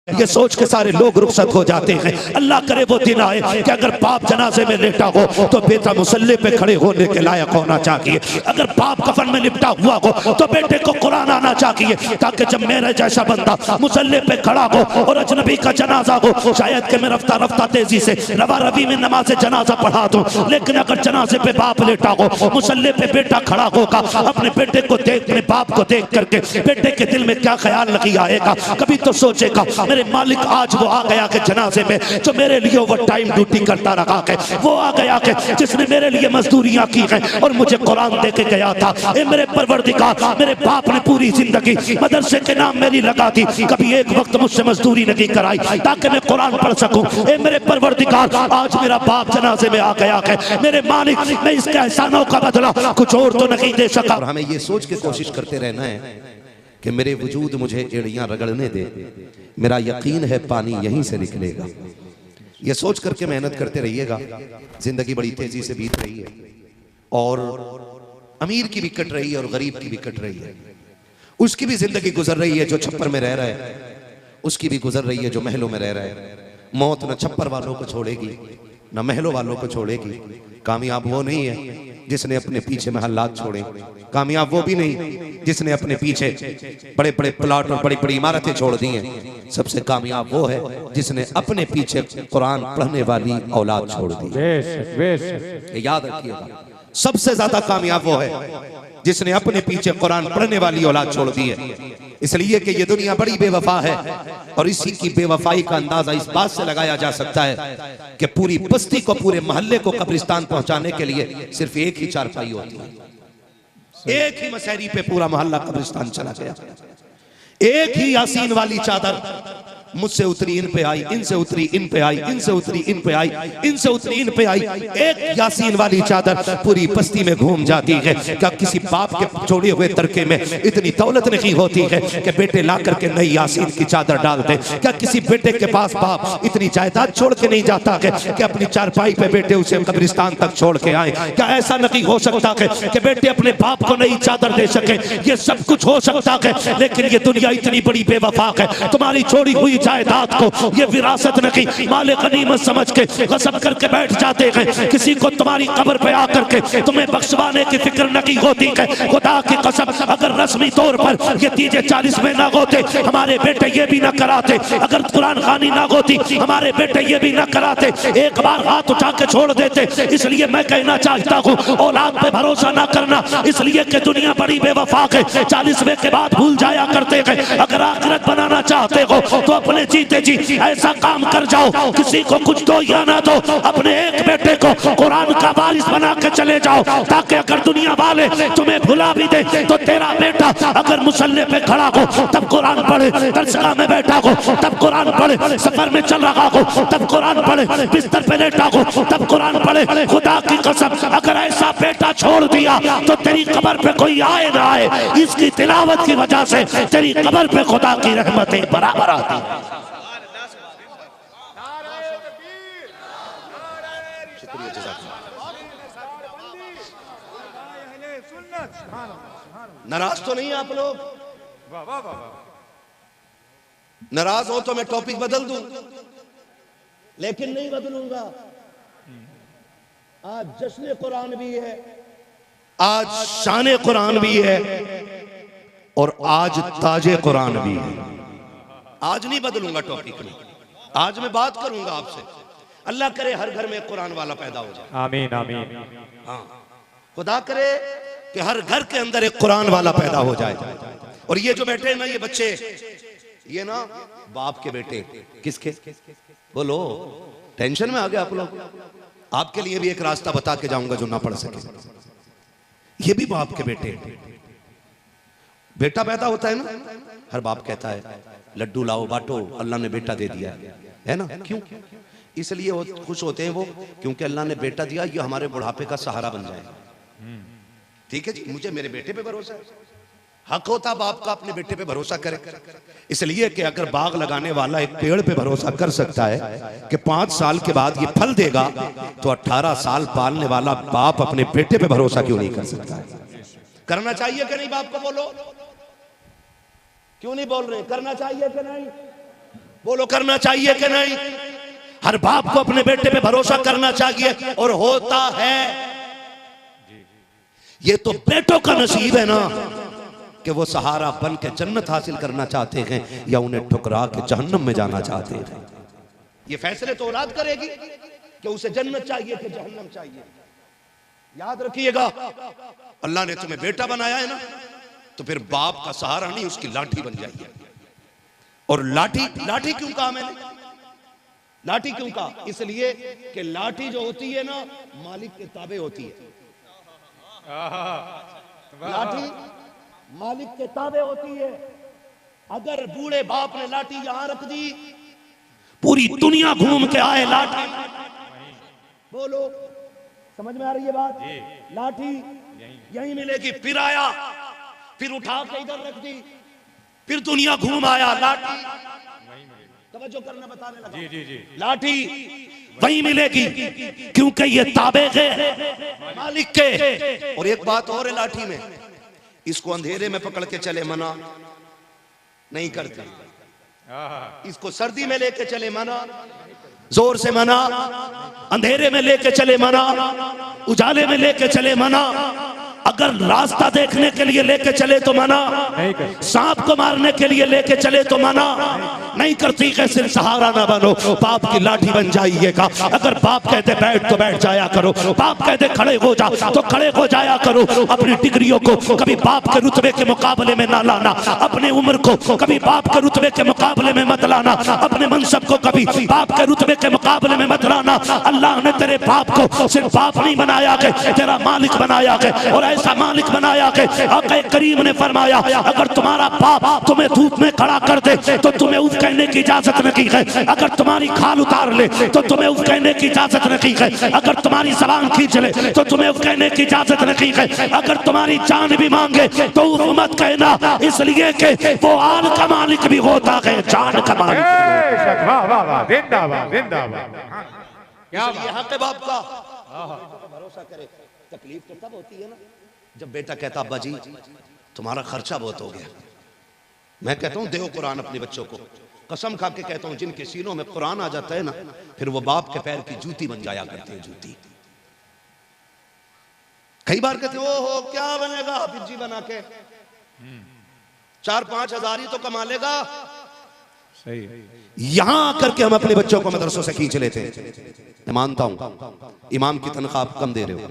ये सोच के सारे लोग रुखसत हो जाते हैं। अल्लाह करे वो दिन आए कि अगर बाप जनाजे में लेटा हो तो बेटा मुसल्ले पे खड़े होने के लायक होना चाहिए। अगर बाप कफन में लिपटा हुआ हो तो बेटे को कुरान आना चाहिए, ताकि जब मेरे जैसा बंदा मुसल्ले पे खड़ा हो और अजनबी का जनाजा हो, शायद कि मैं रफ्ता रफ्ता तेजी से रवा रवी में नमाज जनाजा पढ़ा दूं, लेकिन अगर जनाजे पे बाप लेटा हो, मुसल्ले पे बेटा खड़ा होगा, अपने बेटे को देख, अपने बाप को देख करके बेटे के दिल में क्या ख्याल नहीं आएगा? कभी तो सोचेगा मेरे मालिक आज वो आ गया कि जनाजे में जो मेरे लिए ओवर टाइम ड्यूटी करता रहा है, वो आ गया कि जिसने मेरे लिए मजदूरियां की हैं और मुझे कुरान दे के गया था। ए मेरे परवरदिगार, मेरे बाप ने पूरी जिंदगी मदरसे के नाम मेरी लगा दी, कभी एक वक्त मुझसे मजदूरी नहीं कराई ताकि मैं कुरान पढ़ सकूं। ए मेरे परवरदिगार, आज मेरा बाप जनाजे में आ गया है, मेरे मालिक मैं इसके एहसानों का बदला कुछ और तो नहीं दे सका। और हमें ये सोच के कोशिश करते रहना है कि मेरे वजूद मुझे एड़ियां रगड़ने दे, मेरा यकीन है पानी यहीं से निकलेगा। ये सोच करके मेहनत करते रहिएगा। जिंदगी बड़ी तेजी से बीत रही है और अमीर की भी कट रही है और गरीब की भी कट रही है। उसकी भी जिंदगी गुजर रही है जो छप्पर में रह रहा है, उसकी भी गुजर रही है जो महलों में रह रहा है। मौत न छप्पर वालों को छोड़ेगी न महलों वालों को छोड़ेगी। कामयाब वो नहीं है जिसने अपने पीछे महल्लात छोड़े, कामयाब वो भी नहीं जिसने अपने पीछे बड़े बड़े प्लाट और बड़ी बड़ी इमारतें छोड़ दी हैं। सबसे कामयाब वो है जिसने अपने पीछे कुरान पढ़ने वाली औलाद छोड़ दी। ये याद रखिएगा, सबसे ज्यादा कामयाब वो है जिसने अपने पीछे कुरान पढ़ने वाली औलाद छोड़ दी है। इसलिए कि ये दुनिया बड़ी बेवफा है और इसी की बेवफाई का अंदाजा इस बात से लगाया जा सकता है कि पूरी बस्ती को, पूरे मोहल्ले को कब्रिस्तान पहुंचाने के लिए सिर्फ एक ही चारपाई होती है। एक ही मसहरी पे पूरा मोहल्ला कब्रिस्तान चला गया। एक ही यासीन वाली चादर मुझसे उतरी इन पे आई, इनसे उतरी इन पे आई, इनसे उतरी इन पे आई, इनसे उतरी इन पे आई। एक यासीन वाली चादर पूरी बस्ती में घूम जाती है। क्या किसी बाप के छोड़े हुए तरके में इतनी दौलत नहीं होती है कि बेटे ला करके नई यासीन की चादर डाल दे? क्या किसी बेटे के पास बाप इतनी जायदाद छोड़ के नहीं जाता है कि अपनी चारपाई पे बेटे उसे कब्रिस्तान तक छोड़ के आए? क्या ऐसा नहीं हो सकता है कि बेटे अपने बाप को नई चादर दे सके? ये सब कुछ हो सकता है, लेकिन ये दुनिया इतनी बड़ी बेवफा है। तुम्हारी छोड़ी हुई जायदाद को ये विरासत नहीं, माले गनीमत समझ के गसब करके बैठ जाते हैं। किसी को तुम्हारी कब्र पे आकर के तुम्हें बख्शवाने की फिक्र नहीं होती है। खुदा की कसम, अगर रस्मी तौर पर ये तीजे 40 में ना होते, हमारे बेटे ये भी ना कराते। अगर कुरान खानी ना होती, हमारे बेटे ये भी ना कराते। एक बार हाथ उठा के छोड़ देते। इसलिए मैं कहना चाहता हूँ, औलाद पे भरोसा ना करना, इसलिए कि दुनिया बड़ी बेवफा है। 40वें के बाद भूल जाया करते हैं। अगर आखिरत बनाना चाहते हो तो अपने जीते जी ऐसा काम कर जाओ, किसी को कुछ दो या ना दो, अपने एक बेटे को कुरान का वारिस बना के चले जाओ, ताकि अगर दुनिया वाले तुम्हें भुला भी दे तो तेरा बेटा अगर मुसल्ले पे खड़ा हो तब कुरान पढ़े, दरसगाह में बैठा हो तब कुरान पढ़े, सफर में चल रहा हो तब कुरान पढ़े, बिस्तर पे लेटा हो तब कुरान पढ़े। खुदा की कसम, अगर ऐसा बेटा छोड़ दिया तो तेरी कब्र पे कोई आए ना आए, इसकी तिलावत की वजह से तेरी कब्र पे खुदा की रहमतें बराबर आती है। नाराज तो नहीं आप लोग? नाराज हो तो मैं टॉपिक बदल दूं, लेकिन नहीं बदलूंगा। आज जश्न कुरान भी है, आज शान कुरान भी है और आज ताजे कुरान भी है। आज नहीं बदलूंगा टॉपिक में, आज मैं बात करूंगा आपसे। अल्लाह करे हर घर में कुरान वाला पैदा हो जाए। आमीन आमीन। हाँ, खुदा करे कि हर घर के अंदर एक कुरान वाला पैदा हो जाए। और ये जो बैठे हैं ना, ये बच्चे, ये ना बाप के बेटे, किसके बोलो? टेंशन में आ गए आप लोग? आपके लिए भी एक रास्ता बता के जाऊंगा जो ना पढ़ सके। ये भी बाप के बेटे। बेटा पैदा होता है ना, हर बाप कहता है लड्डू लाओ बांटो, अल्लाह ने बेटा दे दिया है ना। क्यों? इसलिए वो खुश होते हैं वो, क्योंकि अल्लाह ने बेटा दिया, ये हमारे बुढ़ापे का सहारा बन जाए। ठीक है जी, मुझे मेरे बेटे पे भरोसा है। हक होता बाप का अपने बेटे पे भरोसा करे। इसलिए कि अगर बाग लगाने वाला एक पेड़ पे भरोसा कर सकता है कि 5 साल के बाद ये फल देगा, तो 18 साल पालने वाला बाप अपने बेटे पे भरोसा क्यों नहीं कर सकता है? करना चाहिए कि नहीं? बाप को बोलो, क्यों नहीं बोल रहे? करना चाहिए कि नहीं? बोलो करना चाहिए कि नहीं? हर बाप को अपने बेटे पे भरोसा करना चाहिए और होता है। ये तो बेटों का नसीब है ना कि वो सहारा बन के जन्नत हासिल करना चाहते हैं या उन्हें ठुकरा के जहन्नम में जाना चाहते हैं। ये फैसले तो औलाद करेगी कि उसे जन्नत चाहिए कि जहन्नम चाहिए। याद रखिएगा, अल्लाह ने तुम्हें बेटा बनाया है ना, तो फिर बाप का सहारा नहीं उसकी लाठी बन जाइए। और लाठी लाठी क्यों कहा मैंने? लाठी क्यों कहा? इसलिए कि लाठी जो होती है ना मालिक के ताबे होती है। लाठी मालिक के ताबे होती है। अगर बूढ़े बाप ने लाठी यहां रख दी, पूरी दुनिया घूम के आए लाठी, बोलो समझ में आ रही है बात? लाठी यहीं मिलेगी। फिर आया, फिर उठा के इधर रख दी, फिर दुनिया घूम आया, लाठी तवज्जो करना बताने लगा। जी जी जी, लाठी वहीं मिलेगी क्योंकि ये ताबे है मालिक के। और एक बात और है लाठी में, इसको अंधेरे में पकड़ के चले मना नहीं करते, इसको सर्दी में लेके चले मना, जोर से मना, अंधेरे में लेके चले मना, उजाले में लेके चले मना, अगर रास्ता देखने के लिए लेके चले तो मना, सांप को मारने के लिए लेके चले तो मना नहीं करती। कैसे सहारा ना बनो, बाप की लाठी बन जाइएगा। अगर बाप कहते बैठ तो बैठ जाया करो, बाप कहते खड़े हो जा तो खड़े हो जाया करो। अपनी डिग्रियों को कभी बाप के रुतबे के मुकाबले में ना लाना, अपने उम्र को कभी बाप के रुतबे के मुकाबले में मत लाना, अपने मनसब को कभी बाप के रुतबे के मुकाबले में मत लाना। अल्लाह ने तेरे बाप को सिर्फ बाप नहीं बनाया कि तेरा मालिक बनाया कि, और ऐसा मालिक बनाया कि आका करीम ने फरमाया अगर तुम्हारा बाप तुम्हें धूप में खड़ा कर दे तो तुम्हें उफ कहने की इजाजत नहीं है। अगर तुम्हारी खाल उतार ले तो तुम्हें उफ कहने की इजाजत नहीं है। अगर तुम्हारी जबान खींच ले तो तुम्हें उफ कहने की इजाजत नहीं है। अगर तुम्हारी जान भी मांगे तो उफ मत कहना, इसलिए कि वो आल का मालिक भी होता है, जान का मालिक। जिंदाबाद जिंदाबाद। क्या हक है बाप का? भरोसा करे। तकलीफ तो तब होती है ना जब बेटा कहता अब्बा जी तुम्हारा खर्चा बहुत हो गया। मैं कहता हूं दो कुरान अपने बच्चों को, कसम खा के कहता हूं जिनके सीनों में कुरान आ जाता है ना, फिर वो बाप के पैर की जूती बन जाया करते हैं। जूती कई बार कहते ओ हो क्या बनेगा हाफिज जी बना के, 4-5 हजार ही तो कमा लेगा। सही यहां आकर के हम अपने बच्चों को मदरसों से खींच लेते हैं। मैं मानता हूं इमाम की तनख्वाह आप कम दे रहे हो,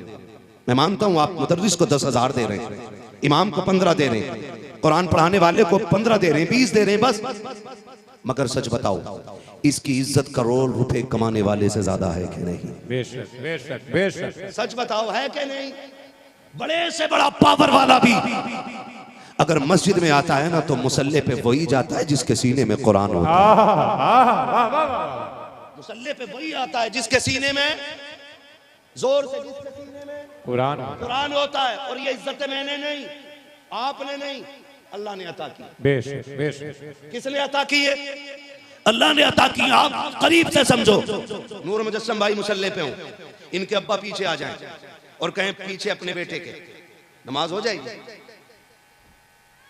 मैं मानता हूं आप मुदर्रिस को 10,000 दे रहे हैं, इमाम को 15 दे रहे हैं, कुरान पढ़ाने वाले को 15 दे रहे हैं, 20 दे रहे हैं बस। मगर सच बताओ इसकी इज्जत करोड़ रुपए कमाने वाले से ज्यादा है कि नहीं? बेशक बेशक बेशक। सच बताओ है कि नहीं? बड़े से बड़ा पावर वाला भी अगर मस्जिद में आता है ना तो मुसल्ले पे वही जाता है जिसके सीने में कुरान होता है। मुसल्ले पे वही आता है जिसके सीने में जोर से, जिसके सीने में कुरान होता है। और ये इज्जत मैंने नहीं, आपने नहीं, अल्लाह ने अता की। बेशक बेशक। किसने अता की है? अल्लाह ने अता की। आप करीब से समझो। नूर मुजस्सम भाई मुसल्ले पे हो, इनके अब्बा पीछे आ जाएं और कहें पीछे अपने बेटे के, नमाज हो जाएगी।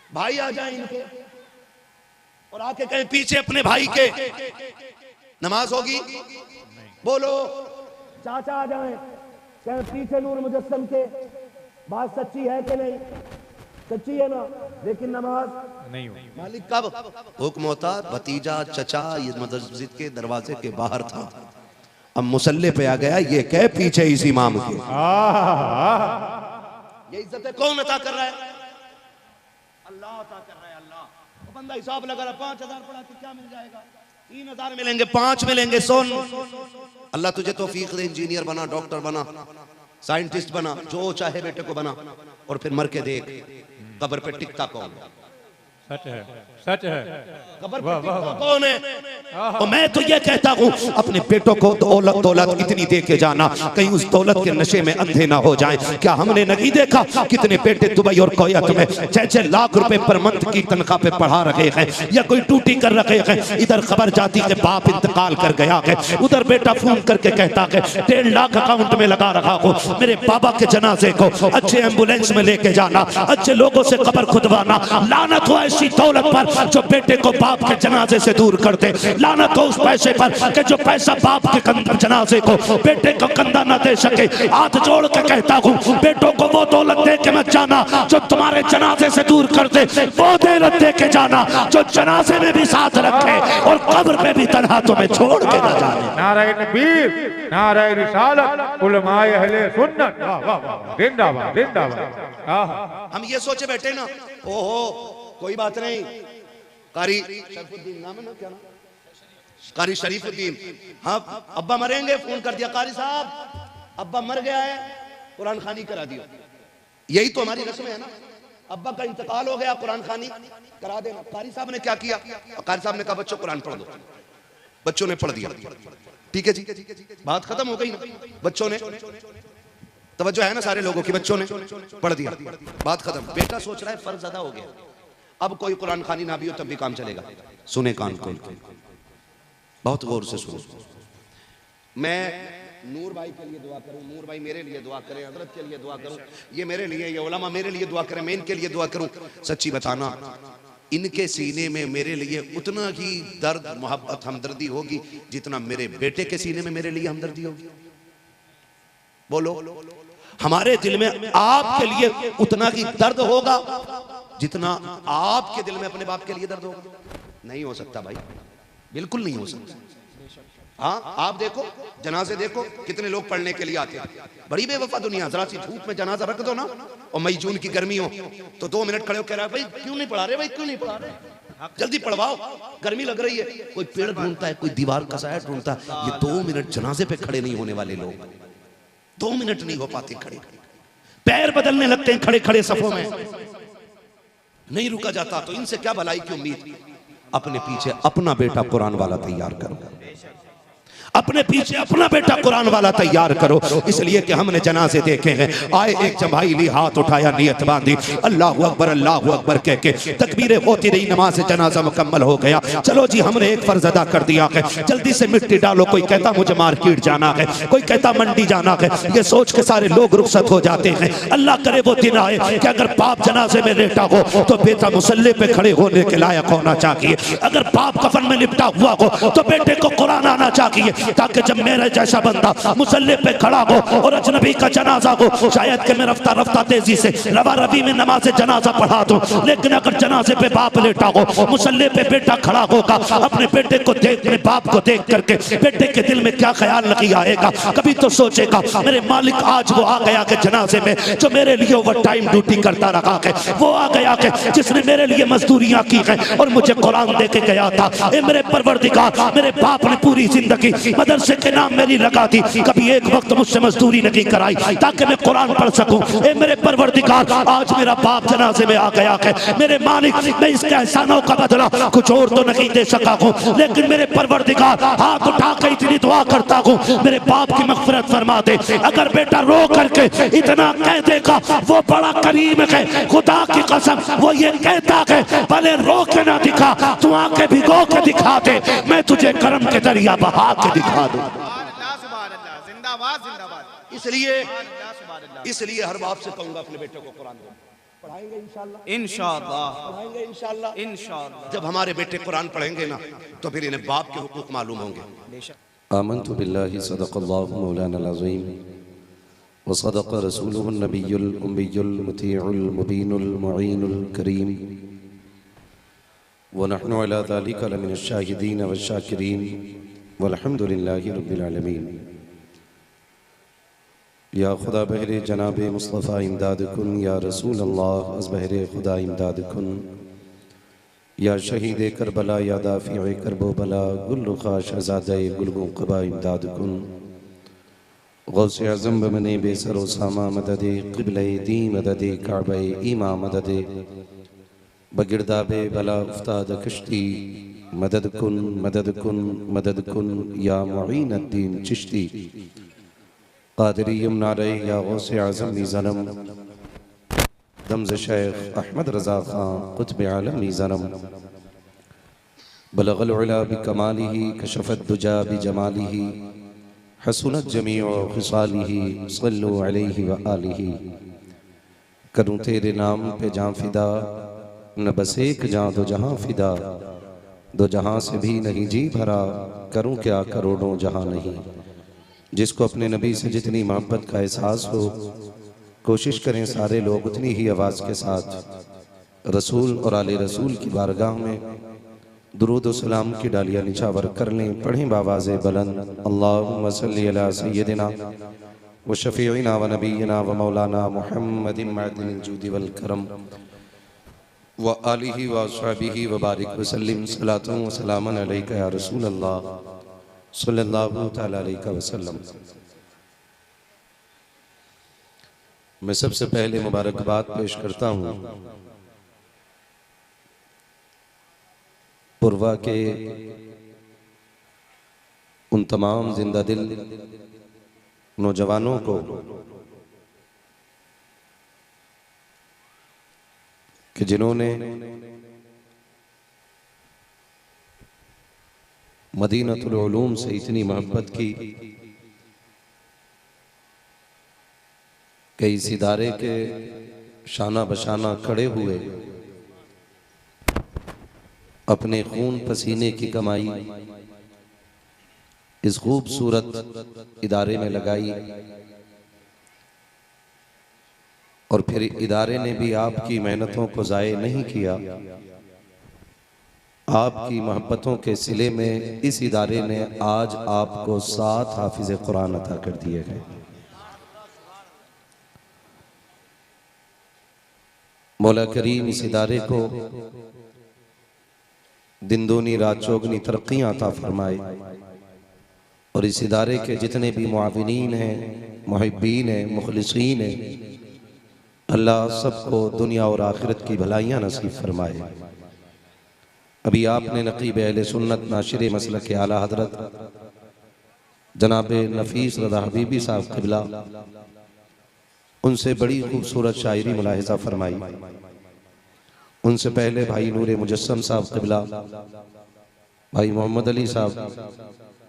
भाई आ जाए इनके और आके कहें पीछे अपने भाई के, नमाज होगी? बोलो। चाचा आ जाए कहें पीछे नूर मुजस्सम के, बात सच्ची है कि नहीं? सच्ची है ना, लेकिन नमाज नहीं हो। मालिक कब हुक्म होता? भतीजा चचा ये मस्जिद के दरवाजे के बाहर था, अब मुसल्ले पे आ गया, ये कह पीछे इस इमाम के। ये इज्जत कौन अता कर रहा है? अल्लाह अता कर रहा है। अल्लाह। वो बंदा हिसाब लगा रहा 5,000 पढ़ा तो क्या मिल जाएगा? 3,000 मिलेंगे, 5 मिलेंगे। सुन, अल्लाह तुझे तौफीक दे, इंजीनियर बना, डॉक्टर बना, साइंटिस्ट बना, जो चाहे बेटे को बना, और फिर मर के देख कब्र पे टिकता कौन? सच है, सच है। कब्र पे टिकता कौन है? और मैं तो ये कहता हूँ अपने बेटों को दौलत इतनी दे के जाना कहीं उस दौलत के नशे में अंधे ना हो जाएं। क्या हमने नहीं देखा कितने बेटे दुबई और कोयत में 6-6 लाख रुपए पर मंथ की तनख्वाह पे पढ़ा रहे हैं या कोई ड्यूटी कर रहे हैं। इधर खबर जाती है बाप इंतकाल कर गया है, उधर बेटा फोन करके कहता है 1.5 लाख अकाउंट में लगा रखा हो, मेरे बाबा के जनाजे को अच्छे एम्बुलेंस में लेके जाना, अच्छे लोगों से कब्र खुदवाना। लानत हो ऐसी दौलत पर जो बेटे को बाप के जनाजे से दूर कर दे, लानत हो उस पैसे पर कि जो पैसा बाप के जनाजे को बेटे को कंधा न दे सके। हाथ जोड़ के कहता हूँ बेटों को वो दौलत दे के मत जाना जो तुम्हारे जनाजे से दूर कर दे, वो दौलत दे के जाना जो जनाजे में भी साथ रखे और कब्र पे भी तन्हा तुम्हें छोड़ के न जाने। नाराए नबीर, नाराए रिसालत, उलमाए अहले सुन्नत, वाह वाह वाह, जिंदाबाद जिंदाबाद। हम ये सोचे बैठे ना, ओहो कोई बात नहीं, कारी शरीफुद्दीन नाम है ना, क्या नाम, कारी शरीफुद्दीन, हाँ अब्बा मरेंगे, फोन कर दिया कारी साहब अब्बा मर गया है, कुरान खानी करा दियो। यही तो हमारी रस्म है ना, अब्बा का इंतकाल हो गया, कुरान खानी करा देना। कारी साहब ने क्या किया, कारी साहब ने कहा बच्चों कुरान पढ़ दो, बच्चों ने पढ़ दिया, ठीक है जी, बात खत्म हो गई ना। बच्चों ने तवज्जो है ना सारे लोगों की, बच्चों ने पढ़ दिया, बात खत्म। बेटा सोच रहा है फर्ज अदा हो गया, अब कोई कुरान खानी ना भी हो तब भी काम चलेगा। सुने कान खोल के, बहुत गौर से सुनो। मैं नूर भाई के लिए दुआ करूं, नूर भाई मेरे लिए दुआ करें, हजरत के लिए दुआ करूं, ये मेरे लिए, ये उलमा मेरे लिए दुआ करें, मैं इनके लिए दुआ करूं। सच्ची बताना, इनके सीने में मेरे लिए उतना ही दर्द, मोहब्बत, हमदर्दी होगी जितना मेरे बेटे के सीने में मेरे लिए हमदर्दी होगी। बोलो, हमारे दिल में आपके लिए उतना ही दर्द होगा जितना आपके दिल में अपने बाप के लिए दर्द होगा? नहीं हो सकता भाई, बिल्कुल नहीं हो सकता। हाँ आप देखो, जनाजे देखो, कितने लोग पढ़ने के लिए आते हैं। बड़ी बेवफा दुनिया, जरा सी धूप में जनाजा रख दो ना, और मई जून की गर्मी हो तो 2 मिनट खड़े हो कह रहा है भाई क्यों नहीं पढ़ा रहे, भाई क्यों नहीं पढ़ा रहे, जल्दी पढ़वाओ, गर्मी लग रही है। कोई पेड़ ढूंढता है, कोई दीवार का साया ढूंढता है। ये 2 मिनट जनाजे पे खड़े नहीं होने वाले लोग, 2 मिनट नहीं हो पाते खड़े, पैर बदलने लगते हैं खड़े खड़े सफों में, नहीं रुका जाता। तो इनसे क्या भलाई की उम्मीद। अपने पीछे अपना बेटा कुरान वाला तैयार करो, अपने पीछे अपना बेटा कुरान वाला तैयार करो। इसलिए कि हमने जनाजे देखे हैं, आए एक जमाई ली, हाथ उठाया, नियत बांधी, अल्लाहु अकबर कह के तकबीरें होती रही, नमाज जनाजा मुकम्मल हो गया। चलो जी हमने एक फर्ज अदा कर दिया है, जल्दी से मिट्टी डालो। कोई कहता मुझे मार्केट जाना है, कोई कहता मंडी जाना है। ये सोच के सारे लोग रुखसत हो जाते हैं। अल्लाह करे वो दिन आए कि अगर बाप जनाजे में लेटा हो तो बेटा मुसल्ले पे खड़े होने के लायक होना चाहिए। अगर बाप कफन में लिपटा हुआ हो तो बेटे को कुरान आना चाहिए, ताकि जब मेरे जैसा बंदा मुसल्ले पे खड़ा हो और अजनबी का जनाजा हो, शायद कि मैं रफ्ता रफ्ता तेजी से रवा रवी में नमाज जनाजा पढ़ा दूं, लेकिन अगर जनाजे पे बाप लेटा हो, मुसल्ले पे बेटा खड़ा होगा, अपने बेटे को देख, अपने बाप को देख करके बेटे के दिल में क्या ख्याल नहीं आएगा। कभी तो सोचेगा मेरे मालिक आज वो आ गया कि जनाजे में जो मेरे लिए ओवर टाइम ड्यूटी करता रहा है, वो आ गया कि जिसने मेरे लिए मजदूरियां की हैं और मुझे कुरान दे के गया था। ए मेरे परवरदिगार, मेरे बाप ने पूरी जिंदगी मदरसे के नाम मेरी लगा दी, कभी एक वक्त मुझसे मजदूरी नहीं कराई ताकि मैं कुरान पढ़ सकूं। ए मेरे परवरदिगार, आज मेरा बाप जनाजे में आ गया है, मेरे मालिक मैं इसके एहसानों का बदला कुछ और तो नहीं दे सका हूं, लेकिन मेरे परवरदिगार हाथ उठा के इतनी दुआ करता हूं, मेरे बाप की मगफिरत फरमा दे। अगर बेटा रो करके इतना कह देगा वो बड़ा करीम है, खुदा की कसम वो ये कहता है भले रो के ना दिखा, तू आके भिगो के दिखा दे, मैं तुझे करम के दरिया बहा के दिखा दूं। इसलिए हर बाप से कहूंगा अपने बेटे को कुरान दो, पढ़ाएंगे इंशाअल्लाह, पढ़ाएंगे इंशाअल्लाह। जब हमारे बेटे कुरान पढ़ेंगे ना तो फिर इन्हें बाप के हुकूक मालूम होंगे। आमन्तु बिल्लाहि सदक़ल्लाहु मौलाना अज़ीम व सदक़ रसूलुहुन नबियुल उम्मियुल मुतीउल मुबीनुल मुईनुल करीम व नहनु अला ज़ालिका लमिनश शाहिदीन व शाकिरीन वल्हम्दुलिल्लाहि रब्बिल आलमीन। या खुदा बहरे जनाब मुस्तफ़ा इमदाद कुन, या रसूल अल्लाह अज़ बहरे खुदा इमदाद कुन, या शहीद करबला, या दाफ़िए करबो बला, गुल रुखा शहज़ादे गुलगो क़बा इमदाद कुन। गौसे आज़म बमने बेसरो सामा मददे क़िबले दी मददे काबे ईमा मददे बगिरदाबे बला उफ्ताद कश्ती मदद कुन मदद कुन मदद कुन, या मुईन अद्दीन चिश्ती क़ादिरी यमनारे, या गौसे आज़म मीज़ानम दमज़ शेख अहमद रज़ा ख़ान क़ुत्ब आलम मीज़ानम बलग़ल उला बिकमालिही कशफ़त दुजा बिजमालिही हसनत जमीउ ख़िसालिही सल्लु अलैहि व आलिही। करूँ तेरे नाम पे जाँ फ़िदा, न बस एक जाँ दो जहाँ फ़िदा, दो जहां से भी नहीं जी भरा, करूं क्या करोड़ों जहां नहीं। जिसको अपने नबी से जितनी मोहब्बत का एहसास हो, कोशिश करें सारे लोग उतनी ही आवाज़ के साथ रसूल और आले रसूल की बारगाह में दुरूद व सलाम की डालियाँ निछावर कर लें। पढ़ें बावाज़े बुलंद, अल्लाहुम्मा सल्ली अला सय्यदिना व शफीइना व नबीना व मौलाना मुहम्मदिन मअदिनिल जूदि वल करम व आलिहि व अस्हाबिहि व बारिक व सल्लिम सलातन व सलामन अलैका या रसूल अल्लाह सल्लल्लाहु तआला अलैहि वसल्लम। मैं सबसे पहले मुबारकबाद पेश करता हूँ पुरवा के उन तमाम जिंदा दिल नौजवानों को कि जिन्होंने मदीनतुल उलूम से इतनी मोहब्बत की कि इस इदारे के शाना बशाना खड़े हुए अपने खून पसीने की कमाई इस खूबसूरत इदारे में लगाई और फिर इदारे ने भी आपकी मेहनतों को ज़ाये नहीं किया। आपकी मोहब्बतों के सिले में इस इदारे ने आज आपको 7 हाफिज़ कुरान अता कर दिए हैं। मौला करीम इस इदारे को दिन दूनी रात चौगनी तरक्कियाँ अता फरमाए और इस इदारे के जितने भी मुआविनीन हैं, मुहिब्बीन हैं, मुखलिसीन हैं, अल्लाह सबको दुनिया और आखिरत की भलाइयाँ नसीब फरमाए। अभी आपने नकीब अहले सुन्नत नाशिर मसलक के आला हजरत जनाब नफीस रज़ा हबीबी साहब क़िबला, उनसे बड़ी खूबसूरत शायरी मुलाहिज़ा फरमाई। उनसे पहले भाई नूर मुजस्सम साहब क़िबला, भाई मोहम्मद अली साहब,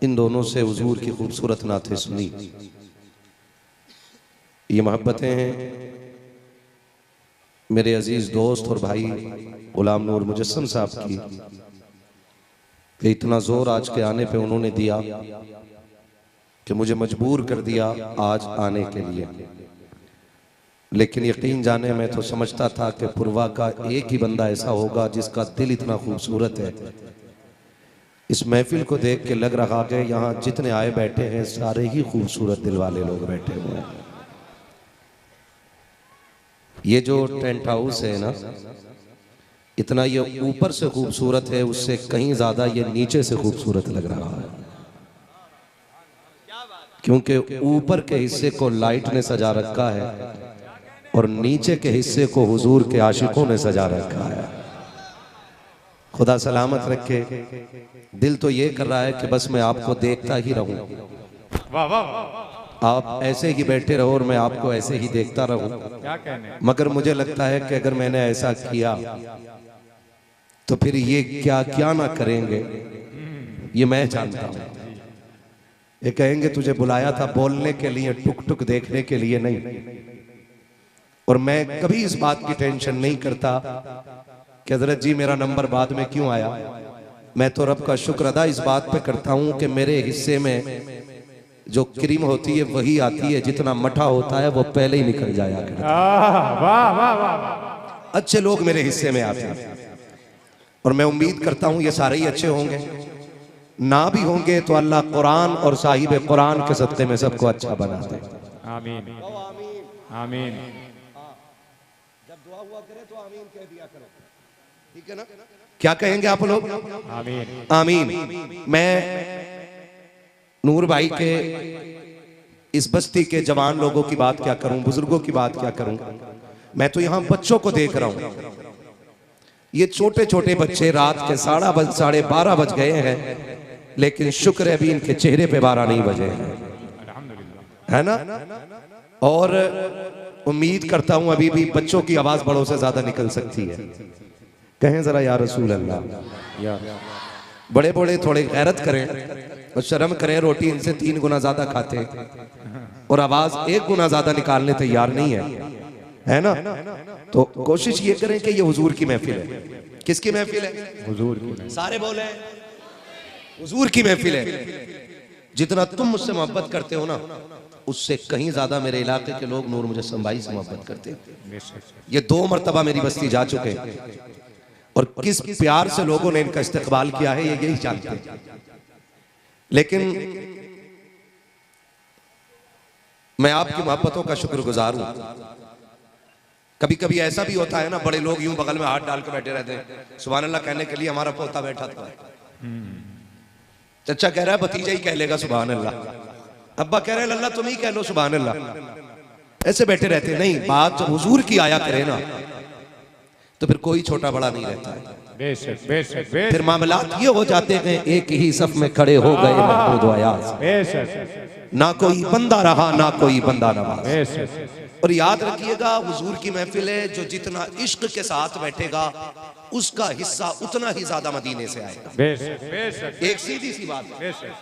इन दोनों से हुजूर की खूबसूरत नातें सुनी। ये मोहब्बतें हैं मेरे अजीज दोस्त और भाई गुलाम नूर मुजस्सम साहब की कि इतना जोर आज के आने पे उन्होंने दिया कि मुझे मजबूर कर दिया आज आने के लिए। लेकिन यकीन जाने में तो समझता था कि पुरवा का एक ही बंदा ऐसा होगा जिसका दिल इतना खूबसूरत है। इस महफिल को देख के लग रहा कि यहाँ जितने आए बैठे हैं सारे ही खूबसूरत दिल वाले लोग बैठे हुए हैं। ये जो टेंट हाउस है ना, इतना ये ऊपर से खूबसूरत है, उससे कहीं ज्यादा ये नीचे से खूबसूरत लग रहा है, क्योंकि ऊपर के हिस्से को लाइट ने सजा रखा है और नीचे के हिस्से को हुजूर के आशिकों ने सजा रखा है। खुदा सलामत रखे। दिल तो ये कर रहा है कि बस मैं आपको देखता ही रहूं, वाह वाह, आप ऐसे ही बैठे रहो और मैं आपको ऐसे ही देखता रहूं। क्या कहने। मगर मुझे लगता है कि अगर मैंने ऐसा किया तो फिर ये क्या क्या ना करेंगे, ये मैं जानता हूं। ये कहेंगे तुझे बुलाया था बोलने के लिए, टुक टुक देखने के लिए नहीं। और मैं कभी इस बात की टेंशन नहीं करता कि हजरत जी मेरा नंबर बाद में क्यों आया। मैं तो रब का शुक्र अदा इस बात पे करता हूं कि मेरे हिस्से में जो क्रीम होती है वही आती है, जितना मठा होता है वो पहले ही निकल जाया करता है। वाह वाह वाह, अच्छे लोग मेरे हिस्से में आते हैं और मैं उम्मीद करता हूं ये सारे ही अच्छे होंगे। ना भी होंगे तो अल्लाह कुरान और साहिब कुरान के सदक़े में सबको अच्छा बना दे। आमीन आमीन। जब दुआ हुआ करे तो आमीन कह दिया करो, ठीक है ना? क्या कहेंगे आप लोग? आमीन आमीन। मैं नूर भाई के इस बस्ती के जवान लोगों की बात क्या करूं, बुजुर्गों की बात क्या करूं। मैं तो यहां बच्चों को देख रहा हूं। ये छोटे छोटे बच्चे रात के 12:30 बज गए हैं, लेकिन शुक्र है अभी इनके चेहरे पे 12 नहीं बजे हैं, है ना? और उम्मीद करता हूं अभी भी बच्चों की आवाज बड़ों से ज्यादा निकल सकती है। कहें जरा या रसूल अल्लाह। बड़े बड़े थोड़े गैरत करें और शर्म करें, रोटी इनसे 3 गुना ज्यादा खाते और आवाज 1 गुना ज्यादा निकालने तैयार नहीं है ना? तो कोशिश ये करें कि ये हुजूर की महफिल है किसकी महफिल है? हुजूर की महफिल। सारे बोले हुजूर की महफिल है। जितना तुम मुझसे मोहब्बत करते हो ना, उससे कहीं ज्यादा मेरे इलाके के लोग नूर मुजस्सम भाई से मोहब्बत करते हैं। ये 2 मरतबा मेरी बस्ती जा चुके हैं और किस प्यार से लोगों ने इनका इस्तकबाल किया है ये यही जानते हैं। लेकिन मैं आपकी मोहब्बतों का शुक्रगुजार हूं। कभी कभी ऐसा भी होता है ना, बड़े लोग यूं बगल में हाथ डाल के बैठे रहते हैं, सुभान अल्लाह कहने के लिए हमारा पोता बैठा था, चचा कह रहा है भतीजा ही कह लेगा सुभान अल्लाह, अब्बा कह रहे हैं अल्लाह तुम ही कह लो सुभान अल्लाह। ऐसे बैठे रहते नहीं, बात जब हुजूर की आया करे ना तो फिर कोई छोटा बड़ा नहीं रहता है। बेशक बेशक बेशक। फिर मामलात ये हो जाते हैं, एक ही सफ में खड़े हो गए महमूद व अयाज, बेशक ना कोई बंदा रहा ना कोई बंदा नवाज। बेशक। और याद रखिएगा हुजूर की महफिल है, जो जितना इश्क के साथ बैठेगा उसका हिस्सा उतना ही ज्यादा मदीने से आएगा। बेशक बेशक। एक सीधी सी बात है, बेशक।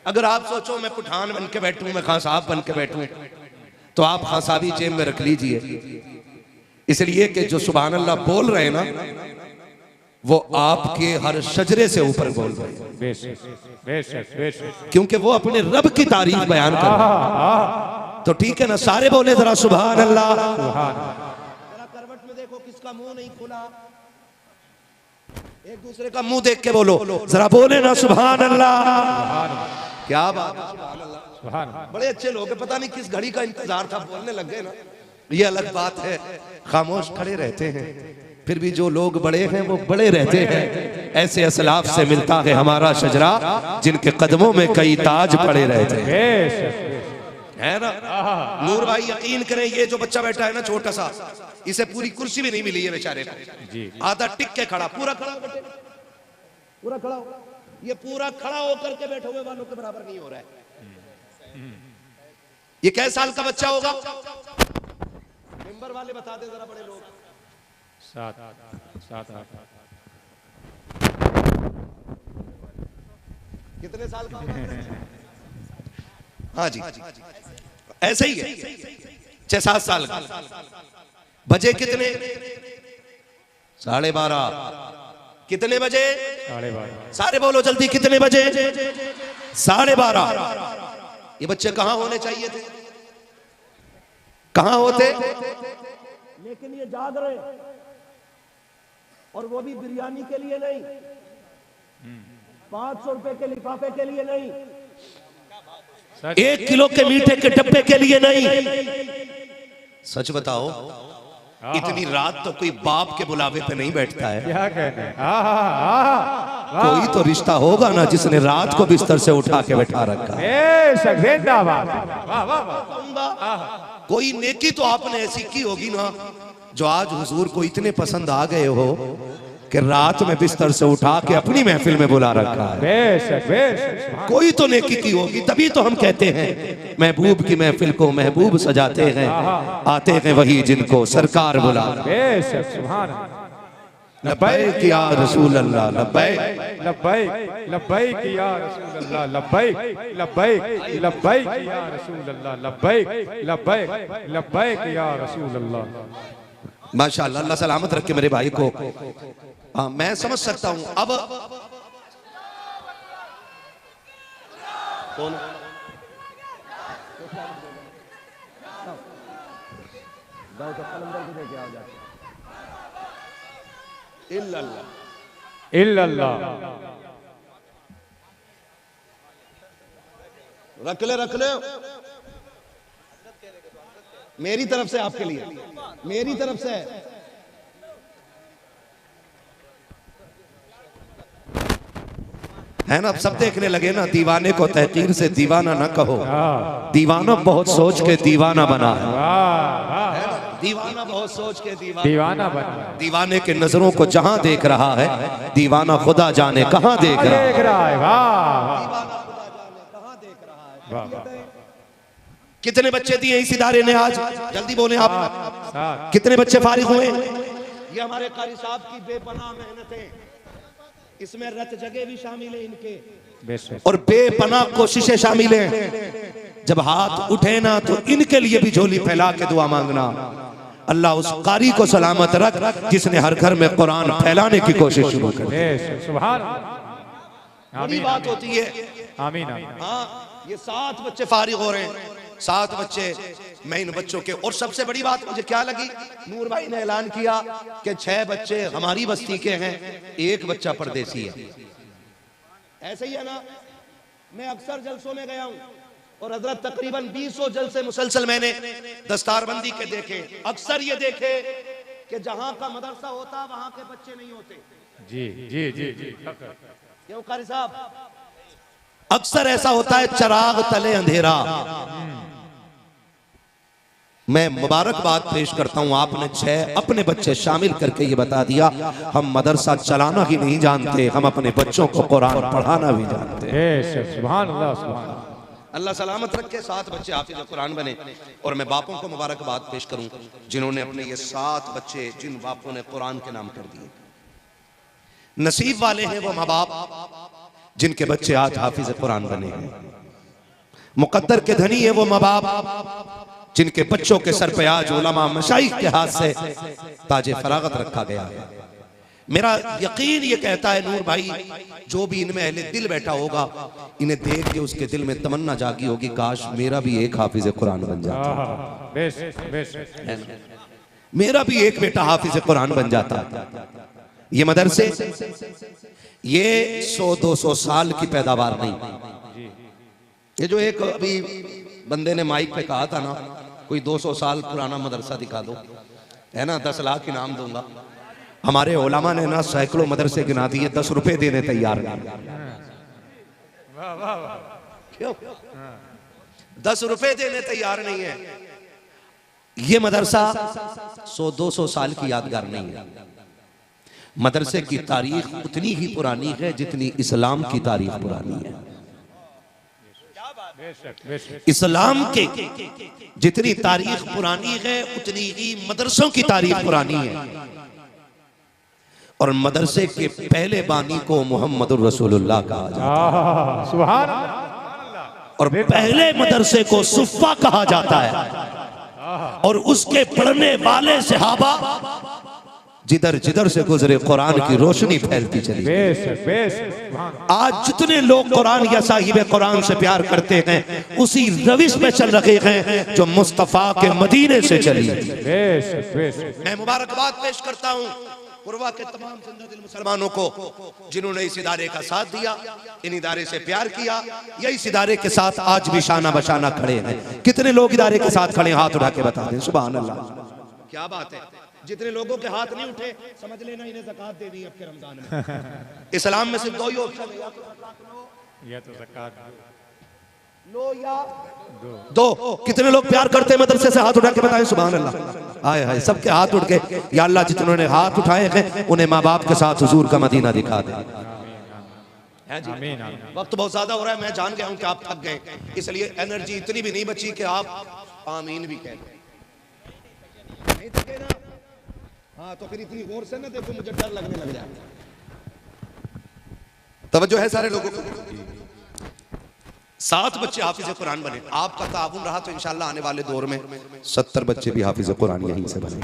अगर आप सोचो मैं पठान बन के बैठूं, मैं खान साहब बन के बैठूं, तो आप खान साहबी जेब में रख लीजिए, इसलिए कि जो सुभान अल्लाह बोल रहे हैं ना वो आपके हर शजरे से ऊपर बोल रहे हैं। बेशक बेशक बेशक। क्योंकि वो अपने रब की तारीफ बयान कर रहे हैं। तो ठीक है ना, सारे बोले जरा सुभान अल्लाह। जरा करवट में देखो किसका मुंह नहीं खुला, एक दूसरे का मुंह देख के बोलो, जरा बोले ना सुभान अल्लाह। क्या बात है, सुभान अल्लाह। बड़े अच्छे लोग हैं, पता नहीं किस घड़ी का इंतजार था, बोलने लग गए ना, ये अलग बात है। खामोश खड़े रहते हैं, फिर भी जो लोग बड़े हैं वो बड़े रहते हैं। ऐसे असलाफ से मिलता है हमारा शजरा, जिनके कदमों में कई ताज पड़े रहते हैं, है ना। नूर भाई यकीन करें, ये जो बच्चा बैठा है ना छोटा सा, इसे पूरी कुर्सी भी नहीं मिली है बेचारे को, आधा टिक के खड़ा, पूरा खड़ा हो बेटे, पूरा खड़ा हो, ये पूरा खड़ा होकर के बैठे हुए वालों के बराबर नहीं हो रहा है। ये कै साल का बच्चा होगा? मेंबर वाले बता दे जरा, बड़े लोग। 7 8। कितने साल का होगा? हाँ जी ऐसे ही है, 6-7 साल का। बजे कितने? 12:30। कितने बजे? 12:30। सारे बोलो जल्दी, कितने बजे? 12:30। ये बच्चे कहां होने चाहिए थे? कहां होते? लेकिन ये जाग रहे, और वो भी बिरयानी के लिए नहीं, 500 रुपए के लिफाफे के लिए नहीं, 1 किलो के मीठे के डब्बे के लिए नहीं। सच बताओ, इतनी रात तो कोई बाप के बुलावे पे नहीं बैठता है। क्या कहते हैं? कोई तो रिश्ता होगा ना जिसने रात को बिस्तर से उठा के बैठा रखा है। कोई नेकी तो आपने ऐसी की होगी ना, जो आज हुजूर को इतने पसंद आ गए हो कि रात में बिस्तर से उठा के अपनी महफिल में बुला रखा है। बेशक बेशक। कोई तो नेकी की होगी, तभी तो हम कहते हैं महबूब की महफिल को महबूब सजाते हैं, आते हैं वही जिनको सरकार बुला। बेशक सुभान अल्लाह। लब्बैक या रसूल अल्लाह, लब्बैक लब्बैक लब्बैक या रसूल अल्लाह, लब्बैक लब्बैक लब्बैक या रसूल अल्लाह, लब्बैक लब्बैक लब्बैक या रसूल अल्लाह। माशाअल्लाह, अल्लाह सलामत रखे मेरे भाई को। हाँ, मैं समझ सकता हूं। अब कौन? इल्लल्लाह। रख ले मेरी तरफ से, आपके लिए, मेरी तरफ से। है ना, अब सब देखने लगे ना, दीवाने को तहकीर से दीवाना ना कहो, दीवाना बहुत सोच के दीवाना बना है। दीवाना बहुत सोच के दीवाना बना। दीवाने के नजरों को जहां देख रहा है, दीवाना खुदा जाने कहां देख रहा है। कितने बच्चे दिए इस इदारे ने आज? जल्दी बोले आप, कितने बच्चे फारिग हुए? ये हमारे कारी साहब की बेपनाह मेहनतें, इसमें रत जगह भी शामिल है इनके, और बेपनाह कोशिशें शामिल हैं। जब हाथ उठे ना तो इनके लिए भी झोली फैला के दुआ मांगना। अल्लाह उस कारी को सलामत रख जिसने हर घर में कुरान फैलाने की कोशिश शुरू कर दी। बेशक, सुभान अल्लाह। बड़ी आमीन बात होती है। आमीन आमीन। हाँ, ये 7 बच्चे फारिग हो रहे हैं, 7 बच्चे। मैं इन बच्चों के, और सबसे बड़ी बात मुझे क्या लगी, नूर भाई ने ऐलान किया कि 6 बच्चे हमारी बस्ती के हैं, 1 बच्चा परदेसी है। ऐसे ही है ना? मैं अक्सर जलसों में गया हूं और हजरत तकरीबन 20 जलसे मुसलसल मैंने दस्तारबंदी के देखे। अक्सर ये देखे कि जहां का मदरसा होता वहां के बच्चे नहीं होते। जी जी जी जी। क्यों कारी साहब? अक्सर ऐसा होता है, चिराग तले अंधेरा। मैं मुबारकबाद पेश करता हूं, आपने 6 अपने बच्चे शामिल करके ये बता दिया, हम मदरसा चलाना ही नहीं जानते, हम अपने बच्चों को कुरान पढ़ाना भी जानते हैं। बेशक, सुभान अल्लाह सुभान अल्लाह। अल्लाह सलामत रखे, 7 बच्चे हाफिज कुरान बने। और मैं बापों को मुबारकबाद पेश करूं जिन्होंने अपने ये 7 बच्चे, जिन बापों ने कुरान के नाम कर दिए। नसीब वाले हैं वो माँ बाप जिनके बच्चे आज हाफिज कुरान बने हैं। मुकद्दर के धनी है वो माँ बाप जिनके बच्चों के सर पे आज उलमा मशाइख के हाथ से ताजे फरागत रखा गया है। मेरा यकीन ये कहता है नूर भाई, जो भी इनमें अहले दिल बैठा होगा, इन्हें देख के उसके दिल में तमन्ना जागी होगी, काश मेरा भी एक हाफिज कुरान बन जाता, बेशक बेशक, मेरा भी एक बेटा हाफिज कुरान बन जाता। ये मदरसे ये 100-200 साल की पैदावार नहीं। ये जो एक अभी बंदे ने माइक पे कहा था ना, कोई 200 साल पुराना मदरसा दिखा दो, है ना, 10 लाख इनाम दूंगा। हमारे उलमा ने ना सैकड़ों मदरसे गिना दिए, 10 रुपए देने तैयार नहीं। क्यों? 10 रुपए देने तैयार नहीं है। ये मदरसा 100-200 साल की यादगार नहीं है। मदरसे की तारीख उतनी ही पुरानी है जितनी इस्लाम की तारीख पुरानी है। इस्लाम के जितनी तारीख पुरानी है उतनी ही मदरसों की तारीख पुरानी है। और मदरसे के पहले बानी को मुहम्मदुर रसूलुल्लाह कहा जाता है। सुभान। और पहले मदरसे को सुफ़ा कहा जाता है। और उसके पढ़ने वाले सहाबा जिधर जिधर से गुजरे कुरान की रोशनी फैलती चली। बेशक बेशक। आज जितने लोग कुरान या साहिब कुरान से प्यार करते हैं उसी रविश में चल रहे हैं जो मुस्तफा के मदीने से चली। बेशक बेशक। मैं मुबारकबाद पेश करता हूँ पुरवा के तमाम जिंदा दिल मुसलमानों को जिन्होंने इस इदारे का साथ दिया, इन इदारे से प्यार किया, या इस इदारे के साथ आज भी शाना बशाना खड़े हैं। कितने लोग इदारे के साथ खड़े, हाथ उठा के बता दें। सुभान अल्लाह, क्या बात है। जितने लोगों के हाथ नहीं उठे समझ लेना इन्हें ज़कात देनी है अब के रमजान में। इस्लाम में सिर्फ 2 ही ऑप्शन है, या तो ज़कात लो या दो। कितने लोग प्यार करते हैं मदरसे से, हाथ उठा के बताएं। सुभान अल्लाह। आए हाय, सबके हाथ उठ के, या अल्लाह जिन्होंने हाथ उठाए हैं उन्हें माँ बाप के साथ हुजूर का मदीना दिखा दे। वक्त बहुत ज्यादा हो रहा है, मैं जान गया हूँ कि आप थक गए, इसलिए एनर्जी इतनी भी नहीं बची कि आप आमीन भी कहें। नहीं थके ना? हाँ, तो फिर इतनी गौर से ना देखो, मुझे डर लगने लग जाए। तवज्जो है सारे लोगों को। 7 बच्चे हाफिज कुरान बने। आपका ताउन रहा तो इंशाल्लाह आने वाले दौर में 70 बच्चे भी हाफिज कुरान यहीं से बने।